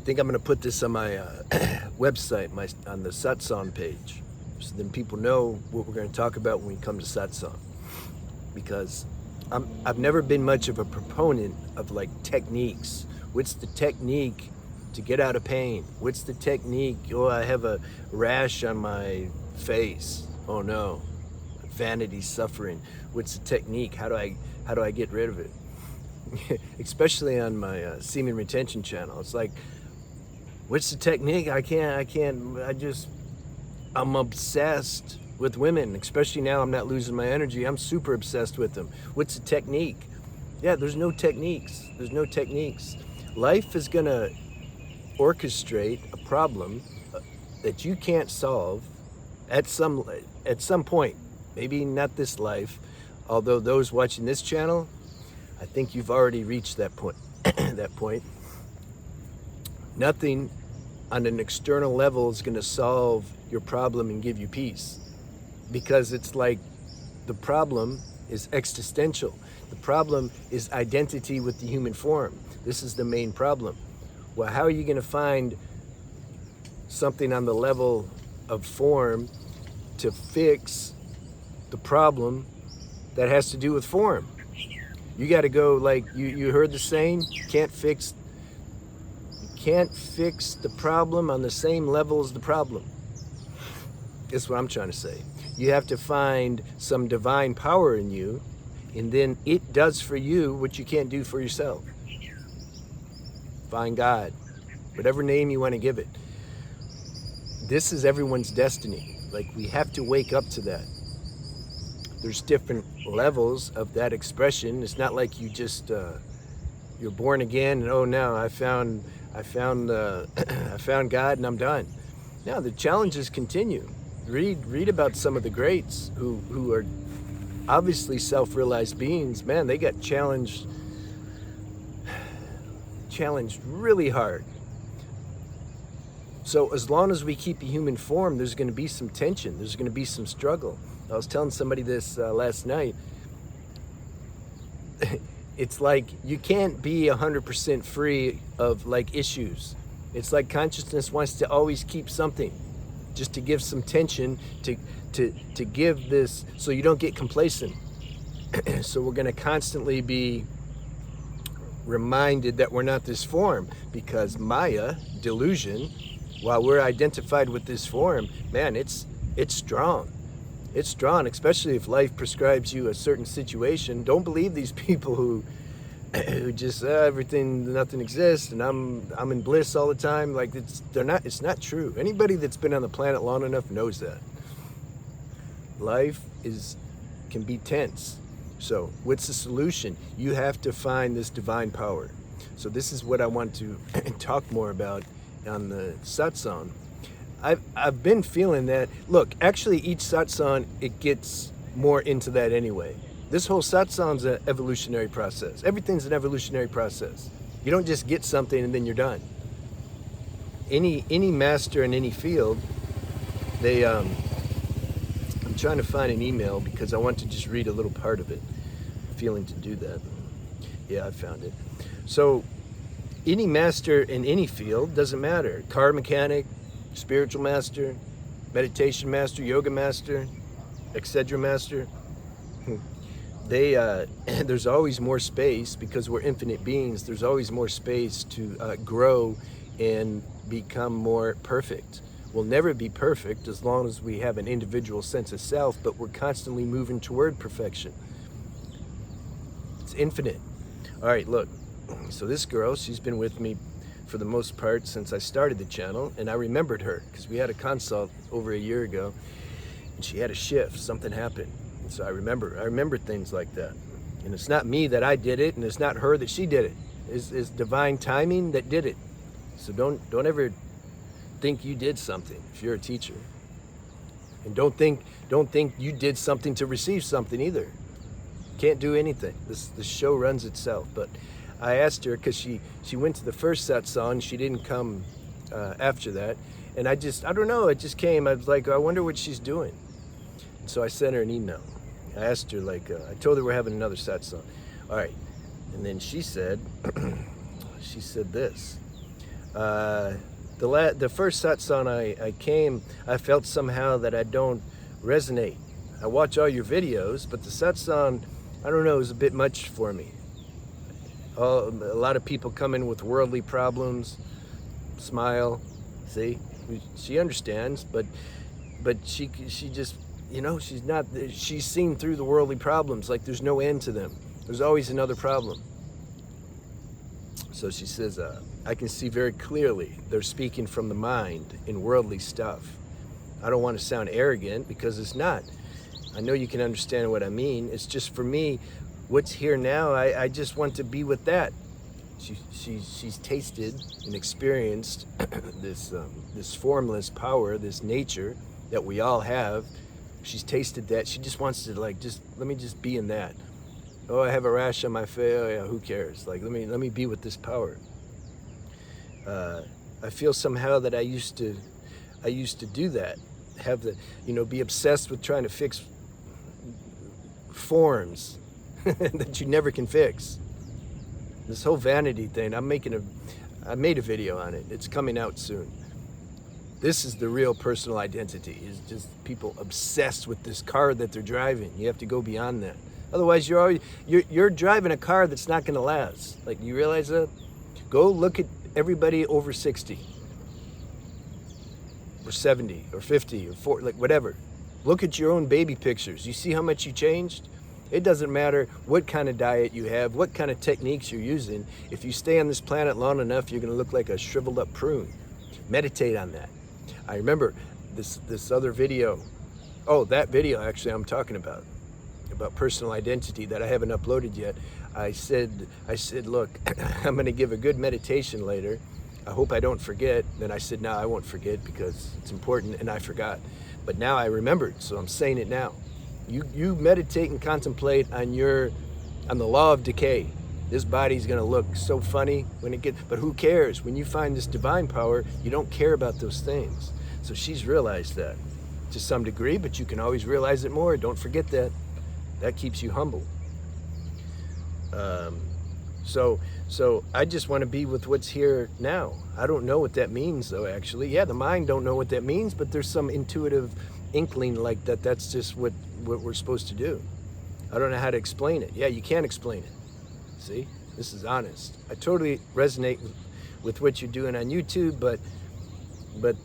think I'm going to put this on my website, on the satsang page, so then people know what we're going to talk about when we come to satsang. Because I've never been much of a proponent of like techniques. What's the technique to get out of pain? What's the technique? Oh, I have a rash on my face. Oh no, vanity, suffering. What's the technique? How do I get rid of it? Especially on my semen retention channel. It's like, what's the technique? I'm obsessed with women, especially now I'm not losing my energy. I'm super obsessed with them. What's the technique? Yeah, there's no techniques. There's no techniques. Life is gonna orchestrate a problem that you can't solve at some point. Maybe not this life, although those watching this channel, I think you've already reached that point. that point. Nothing on an external level is gonna solve your problem and give you peace. Because it's like the problem is existential. The problem is identity with the human form. This is the main problem. Well, how are you going to find something on the level of form to fix the problem that has to do with form? You got to go, like you heard the saying, you can't fix the problem on the same level as the problem. That's what I'm trying to say. You have to find some divine power in you, and then it does for you what you can't do for yourself. Find God, whatever name you want to give it. This is everyone's destiny. Like, we have to wake up to that. There's different levels of that expression. It's not like you just you're born again and, oh, now I found God and I'm done. No, the challenges continue. Read about some of the greats who are obviously self-realized beings. Man, they got challenged really hard. So as long as we keep a human form, there's going to be some tension. There's going to be some struggle. I was telling somebody this last night. It's like you can't be 100% free of like issues. It's like consciousness wants to always keep something, just to give some tension, to give this, so you don't get complacent. So we're going to constantly be reminded that we're not this form, because Maya, delusion, while we're identified with this form, man, it's strong. It's strong, especially if life prescribes you a certain situation. Don't believe these people who just nothing exists and I'm in bliss all the time. Like, it's not true. Anybody that's been on the planet long enough knows that. Life can be tense. So what's the solution? You have to find this divine power. So this is what I want to talk more about on the satsang. I've been feeling that. Look, actually each satsang, it gets more into that anyway. This whole satsang's an evolutionary process. Everything's an evolutionary process. You don't just get something and then you're done. Any master in any field, they I'm trying to find an email because I want to just read a little part of it. I'm feeling to do that. Yeah, I found it. So any master in any field, doesn't matter. Car mechanic, spiritual master, meditation master, yoga master, etc. master. There's always more space, because we're infinite beings. There's always more space to grow and become more perfect. We'll never be perfect as long as we have an individual sense of self, but we're constantly moving toward perfection. It's infinite. All right, look. So this girl, she's been with me for the most part since I started the channel, and I remembered her because we had a consult over a year ago, and she had a shift. Something happened. So I remember things like that. And it's not me that I did it, and it's not her that she did it. It's divine timing that did it. So don't ever think you did something if you're a teacher. And don't think you did something to receive something either. Can't do anything. The show runs itself. But I asked her, because she went to the first satsang, she didn't come after that. And I don't know, it just came. I was like, I wonder what she's doing. And so I sent her an email. I asked her, I told her we're having another satsang. All right. And then she said, this. The first satsang I came, I felt somehow that I don't resonate. I watch all your videos, but the satsang, I don't know, is a bit much for me. A lot of people come in with worldly problems. Smile, see, she understands, but she just, you know, she's seen through the worldly problems. Like there's no end to them. There's always another problem. So she says, I can see very clearly they're speaking from the mind in worldly stuff. I don't want to sound arrogant because it's not. I know you can understand what I mean. It's just for me, what's here now, I just want to be with that. She's tasted and experienced this formless power, this nature that we all have. She's tasted that. She just wants to let me just be in that. Oh, I have a rash on my face. Oh yeah, who cares? Like let me be with this power. I feel somehow that I used to do that. Have be obsessed with trying to fix forms that you never can fix. This whole vanity thing, I made a video on it. It's coming out soon. This is the real personal identity, is just people obsessed with this car that they're driving. You have to go beyond that. Otherwise, you're driving a car that's not going to last. Like, you realize that? Go look at everybody over 60 or 70 or 50 or 40, like whatever. Look at your own baby pictures. You see how much you changed? It doesn't matter what kind of diet you have, what kind of techniques you're using. If you stay on this planet long enough, you're going to look like a shriveled up prune. Meditate on that. I remember this other video. Oh, that video actually I'm talking about personal identity that I haven't uploaded yet. I said, look, I'm going to give a good meditation later. I hope I don't forget. Then I said, no, I won't forget because it's important, and I forgot. But now I remembered, so I'm saying it now. You meditate and contemplate on the law of decay. This body's gonna look so funny when it gets, but who cares? When you find this divine power, you don't care about those things. So she's realized that to some degree, but you can always realize it more. Don't forget that. That keeps you humble. So I just want to be with what's here now. I don't know what that means though, actually. Yeah, the mind don't know what that means, but there's some intuitive inkling like that. That's just what we're supposed to do. I don't know how to explain it. Yeah, you can't explain it. See, this is honest. I totally resonate with what you're doing on YouTube, but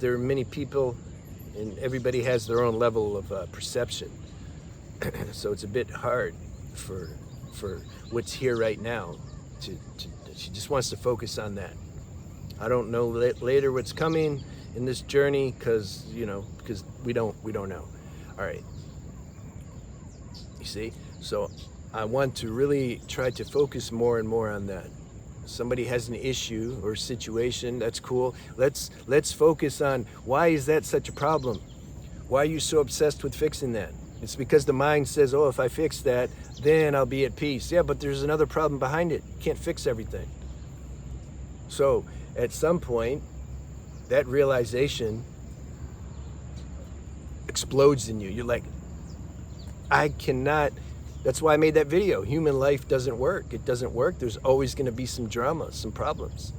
there are many people, and everybody has their own level of perception. So it's a bit hard for what's here right now. She just wants to focus on that. I don't know later what's coming in this journey because we don't know. All right. You see? So I want to really try to focus more and more on that. Somebody has an issue or situation, that's cool. Let's focus on why is that such a problem? Why are you so obsessed with fixing that? It's because the mind says, oh, if I fix that, then I'll be at peace. Yeah, but there's another problem behind it. You can't fix everything. So at some point, that realization explodes in you. You're like, I cannot. That's why I made that video. Human life doesn't work. It doesn't work. There's always going to be some drama, some problems.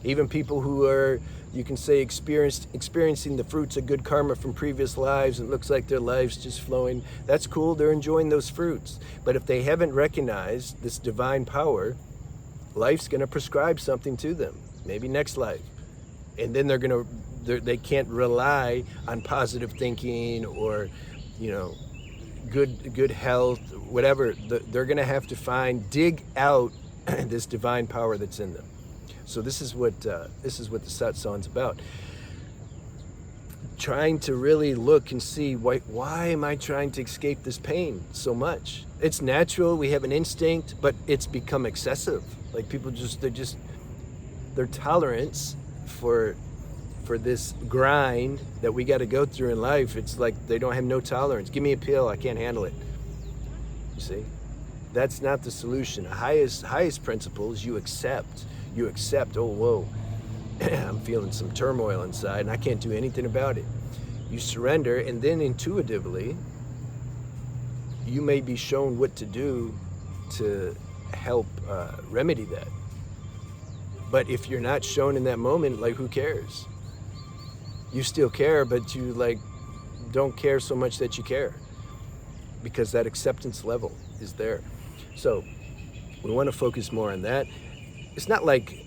Even people who are, you can say, experiencing the fruits of good karma from previous lives, it looks like their lives just flowing. That's cool. They're enjoying those fruits. But if they haven't recognized this divine power, life's going to prescribe something to them. Maybe next life. And then they can't rely on positive thinking or, good health, whatever. They're going to have to dig out this divine power that's in them. So this is what the satsang's about. Trying to really look and see why am I trying to escape this pain so much? It's natural. We have an instinct, but it's become excessive. Like people their tolerance for this grind that we got to go through in life, it's like they don't have no tolerance. Give me a pill, I can't handle it. You see? That's not the solution. The highest principles you accept. You accept, oh, whoa, I'm feeling some turmoil inside and I can't do anything about it. You surrender, and then intuitively, you may be shown what to do to help remedy that. But if you're not shown in that moment, like, who cares? You still care, but you like don't care so much that you care, because that acceptance level is there. So we want to focus more on that. It's not like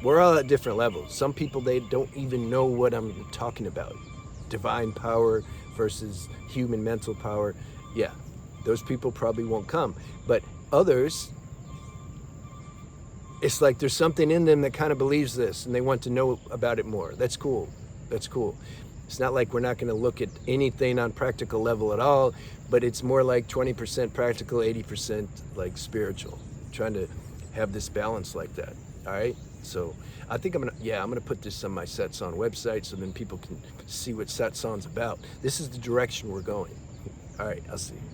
we're all at different levels. Some people, they don't even know what I'm talking about. Divine power versus human mental power. Yeah, those people probably won't come. But others, it's like there's something in them that kind of believes this and they want to know about it more. That's cool. That's cool. It's not like we're not going to look at anything on practical level at all, but it's more like 20% practical, 80% like spiritual. Trying to have this balance like that. All right. So I think I'm gonna put this on my Satsang website so then people can see what Satsang's about. This is the direction we're going. All right. I'll see you.